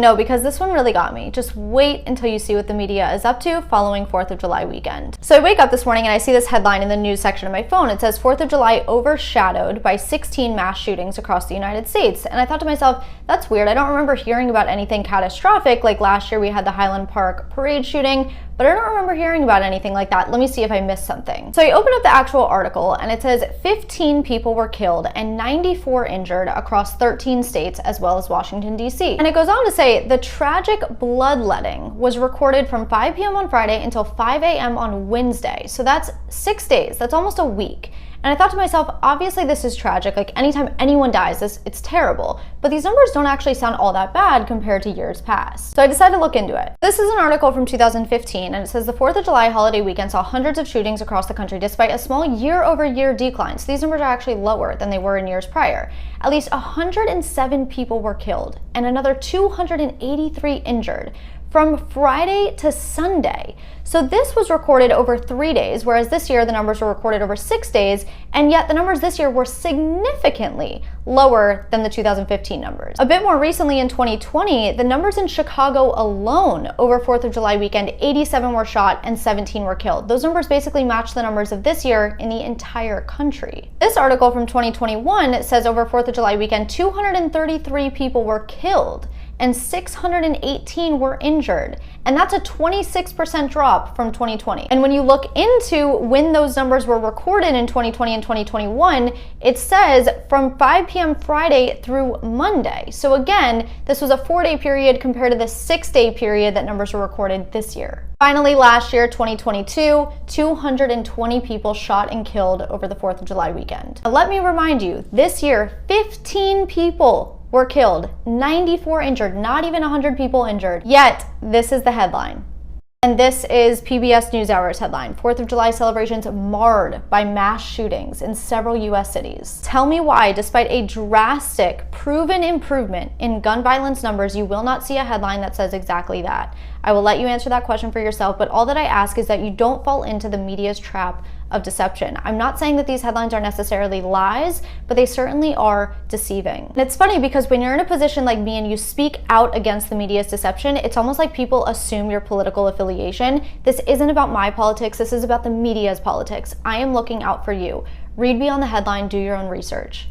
No, because this one really got me. Just wait until you see what the media is up to following 4th of July weekend. So I wake up this morning and I see this headline in the news section of my phone. It says 4th of July overshadowed by 16 mass shootings across the United States. And I thought to myself, that's weird. I don't remember hearing about anything catastrophic. Like last year we had the Highland Park parade shooting, but I don't remember hearing about anything like that. Let me see if I missed something. So I open up the actual article and it says 15 people were killed and 94 injured across 13 states as well as Washington, D.C. And it goes on to say the tragic bloodletting was recorded from 5 p.m. on Friday until 5 a.m. on Wednesday. So that's 6 days. That's almost a week. And I thought to myself, obviously this is tragic. Like anytime anyone dies, it's terrible. But these numbers don't actually sound all that bad compared to years past. So I decided to look into it. This is an article from 2015, and it says the 4th of July holiday weekend saw hundreds of shootings across the country despite a small year-over-year decline. So these numbers are actually lower than they were in years prior. At least 107 people were killed and another 283 injured from Friday to Sunday. So this was recorded over 3 days, whereas this year the numbers were recorded over 6 days, and yet the numbers this year were significantly lower than the 2015 numbers. A bit more recently in 2020, the numbers in Chicago alone over 4th of July weekend, 87 were shot and 17 were killed. Those numbers basically match the numbers of this year in the entire country. This article from 2021 says over 4th of July weekend, 233 people were killed and 618 were injured. And that's a 26% drop from 2020. And when you look into when those numbers were recorded in 2020 and 2021, it says from 5 p.m. Friday through Monday. So again, this was a 4-day period compared to the 6-day period that numbers were recorded this year. Finally, last year, 2022, 220 people shot and killed over the 4th of July weekend. Now, let me remind you, this year, 15 people were killed, 94 injured, not even 100 people injured. Yet, this is the headline. And this is PBS NewsHour's headline. 4th of July celebrations marred by mass shootings in several U.S. cities. Tell me why, despite a drastic, proven improvement in gun violence numbers, you will not see a headline that says exactly that. I will let you answer that question for yourself, but all that I ask is that you don't fall into the media's trap of deception. I'm not saying that these headlines are necessarily lies, but they certainly are deceiving. And it's funny because when you're in a position like me and you speak out against the media's deception, it's almost like people assume your political affiliation. This isn't about my politics, this is about the media's politics. I am looking out for you. Read beyond the headline, do your own research.